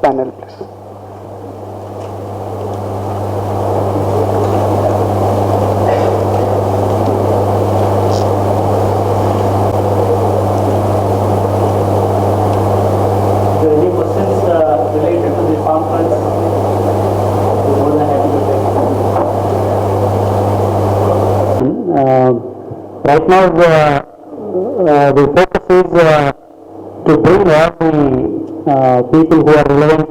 panel, please. Any questions related to the conference? We're more than happy to take. Right now, the focus is to bring all the people who are relevant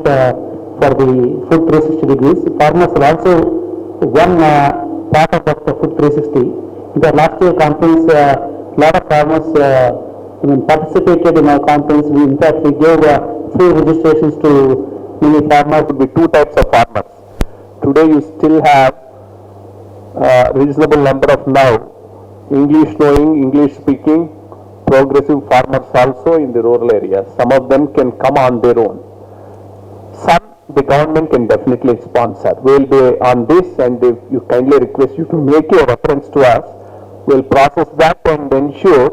for the Food 360 degrees. Farmers are also one part of the Food 360. In the last year conference, a lot of farmers participated in our conference. In fact, we gave free registrations to many farmers. Would be two types of farmers. Today you still have a reasonable number of now English knowing, English speaking, progressive farmers also in the rural areas. Some of them can come on their own. Some the government can definitely sponsor. We will be on this, and if you kindly request you to make your reference to us, we will process that and ensure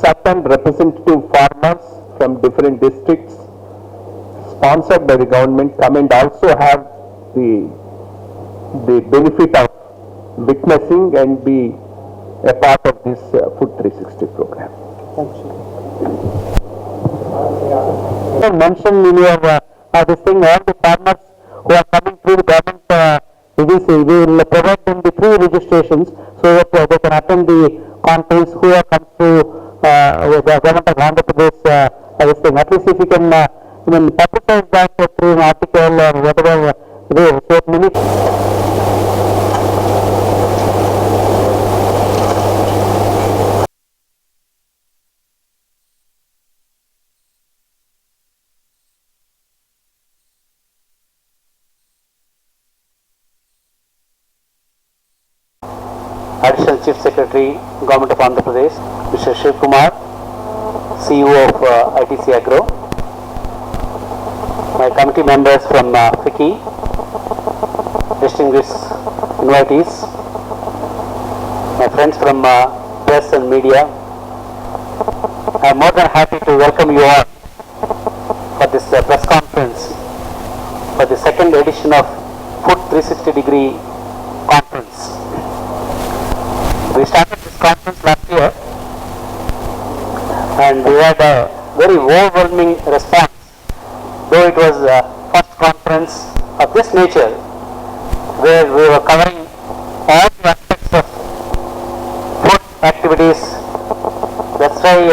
certain representative farmers from different districts sponsored by the government come and also have the benefit of witnessing and be a part of this Food 360 program. You mentioned in your this thing, all the farmers who are coming through the government agency, we will provide them the free registrations so that they can attend the conference who have come through the government of Andhra Pradesh. This thing. At least if you can publicize that through an article or whatever way, so many. Additional Chief Secretary, Government of Andhra Pradesh, Mr. Shri Kumar, CEO of ITC Agro, my committee members from FICCI, distinguished invitees, my friends from press and media. I am more than happy to welcome you all for this press conference for the second edition of Food 360 Degree Conference. We started this conference last year and we had a very overwhelming response. Though it was the first conference of this nature where we were covering all the aspects of food activities. That's why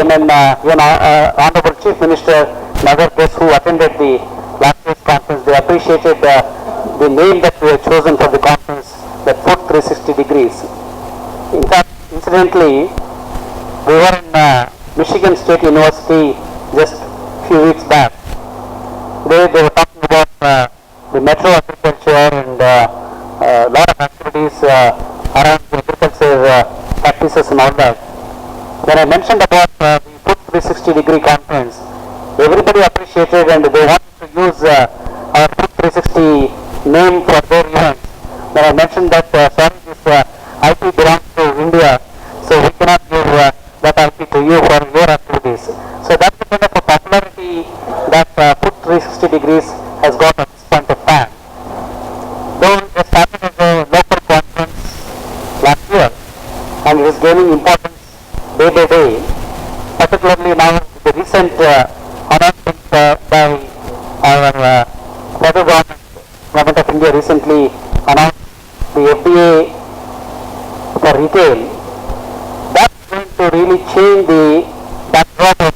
Honorable Chief Minister and other guests who attended the last year's conference, they appreciated the name that we have chosen for the conference, the Food 360 Degrees. In fact, incidentally, we were in Michigan State University just a few weeks back. They were talking about the metro agriculture and a lot of activities around the agriculture practices and all that. When I mentioned about the Food 360 Degree Conference, everybody appreciated and they wanted to use our Food 360 name for their events. When I mentioned that, sorry, this IP belongs to India, so we cannot give that IP to you for your activities. So that's the kind of a popularity that Food 360 Degrees has got at this point of time. Though it started as a local conference last year, and it is gaining importance day by day, particularly now the recent announcement by our federal government of India recently announced the FDA for retail. That's going to really change the backdrop of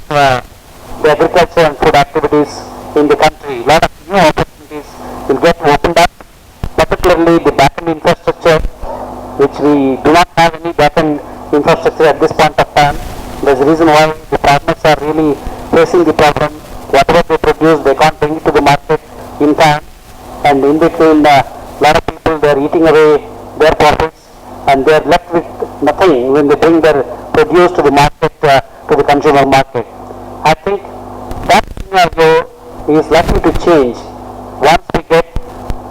the agriculture and food activities in the country. A lot of new opportunities will get opened up, particularly the back-end infrastructure, which we do not have any back-end infrastructure at this point of time. There's a reason why the farmers are really facing the problem. Whatever they produce, they can't bring it to the market in time, and in between, a lot of people, they are eating away their profits, and they are left with nothing when they bring their produce to the market, to the consumer market. I think that scenario is likely to change once we get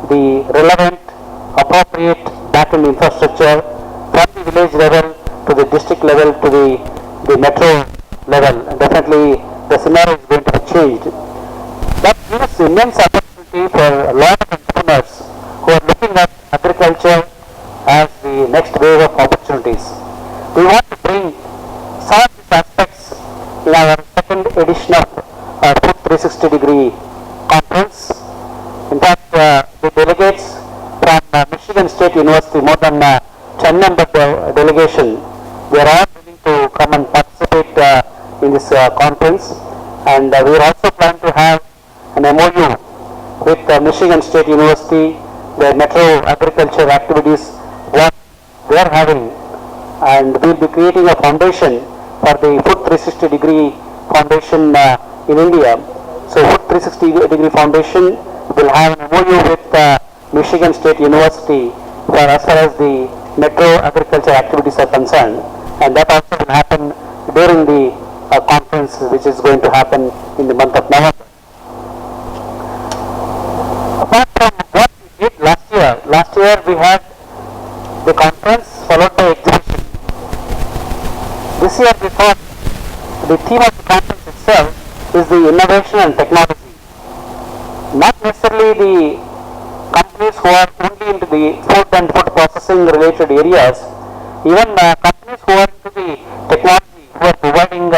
the relevant, appropriate back-end infrastructure from the village level to the district level to the metro level. And definitely the scenario is going to be changed. That gives immense opportunity for a lot of entrepreneurs who are looking at agriculture as the next wave of opportunities. We want to bring some of these aspects in our second edition of our Food 360-degree conference. In fact, the delegates from Michigan State University, more than 10-member delegation, they are all willing to come and participate in this conference. And we are also planning to have an MOU with Michigan State University, the metro agriculture activities, what they are having, and we will be creating a foundation for the Food 360-degree foundation in India. So Food 360-degree foundation will have an MOU with Michigan State University for as far as the metro agriculture activities are concerned, and that also will happen during the conference which is going to happen in the month of November. Apart from what we did last year we had the conference followed by exhibition. This year we thought the theme of the conference itself is the innovation and technology. Not necessarily the companies who are only into the food and food processing related areas, even companies who are into the technology, who are providing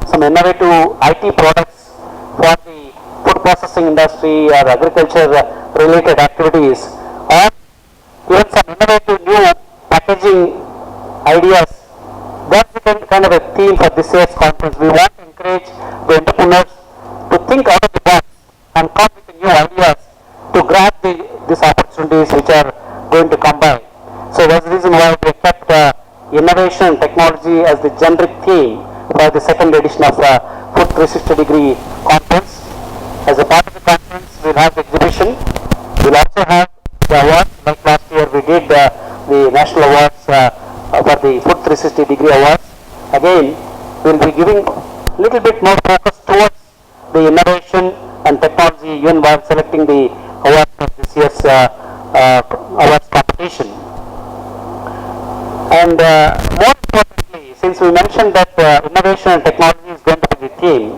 some innovative IT products for the food processing industry or agriculture related activities, or even some innovative new packaging ideas. That's the kind of a theme for this year's conference. We want to encourage the entrepreneurs to think out of the box and come with new ideas to grab these opportunities which are going to come by. So that's the reason why we kept innovation and technology as the generic theme for the second edition of Food 360-degree conference. As a part of the conference, we'll have the exhibition. We'll also have the awards. Like last year, we did the national awards for the Food 360-degree awards. Again, we'll be giving a little bit more focus towards the innovation and technology even while selecting the awards for this year's awards competition. And more importantly, since we mentioned that innovation and technology is going to be the theme,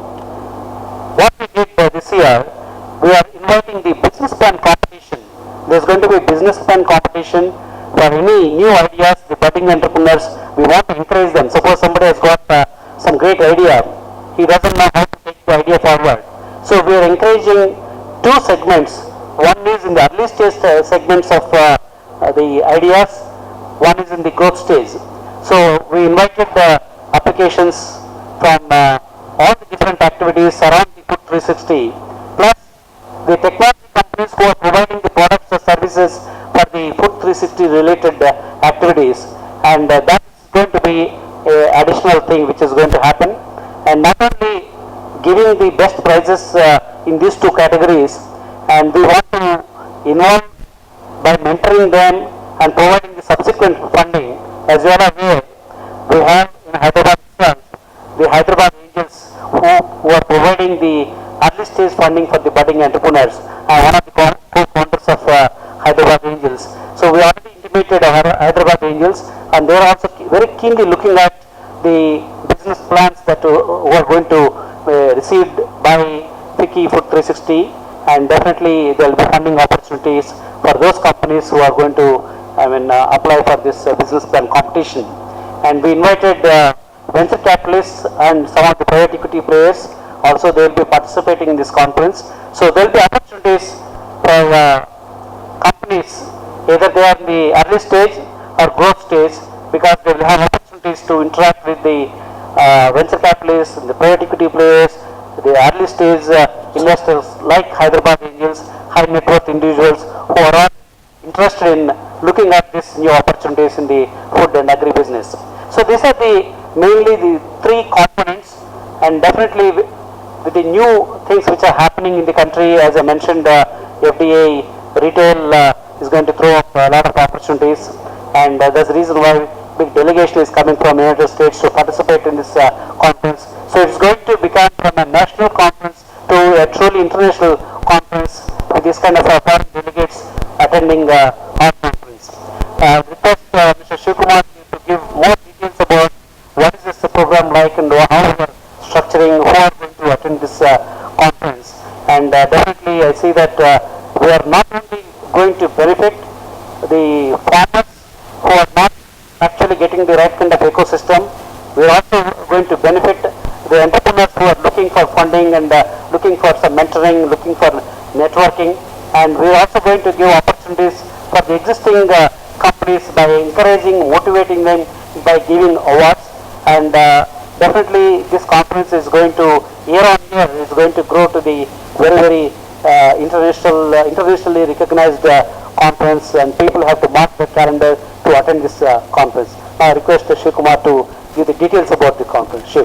what we did this year, we are inviting the business plan competition. There is going to be a business plan competition for any new ideas, the budding entrepreneurs. We want to encourage them. Suppose somebody has got some great idea, he doesn't know how to take the idea forward. So we are encouraging two segments. One is in the early stage segments of the ideas, one is in the growth stage. So we invited applications from all the different activities around the Food 360, plus the technology companies who are providing the products or services for the Food 360 related activities, and that is going to be an additional thing which is going to happen. And not only giving the best prizes in these two categories, and we want to involve by mentoring them and providing the subsequent funding. As you are aware, we have in Hyderabad itself the Hyderabad Angels who are providing the early stage funding for the budding entrepreneurs, and one of the co-founders of Hyderabad Angels. So we already intimated our Hyderabad Angels, and they are also very keenly looking at the business plans that who are going to received by FICCI Food 360, and definitely there will be funding opportunities for those companies who are going to apply for this business plan competition. And we invited venture capitalists and some of the private equity players. Also, they will be participating in this conference. So there will be opportunities for companies, either they are in the early stage or growth stage, because they will have opportunities to interact with the venture capitalists, the private equity players, the early stage investors like Hyderabad Angels, high net worth individuals who are all interested in looking at these new opportunities in the food and agribusiness. So these are mainly the three components, and definitely with the new things which are happening in the country, as I mentioned, FDA retail is going to throw up a lot of opportunities, and that's the reason why big delegation is coming from United States to participate in this conference. So it's going to become from a national conference to a truly international conference with this kind of foreign delegates attending our conference. Request Mr. Shri to give more details about what is this program like and how we are structuring, who are going to attend this conference. And definitely I see are not only going to benefit the farmers who are not actually getting the right kind of ecosystem, we are also going to benefit the entrepreneurs who are looking for funding and looking for some mentoring, looking for networking, and we are also going to give opportunities for the existing companies by encouraging, motivating them by giving awards, and definitely this conference is going to, year on year, is going to grow to the very internationally recognized conference, and people have to mark their calendar to attend this conference. Now I request Shri Kumar to give the details about the conference. Shri.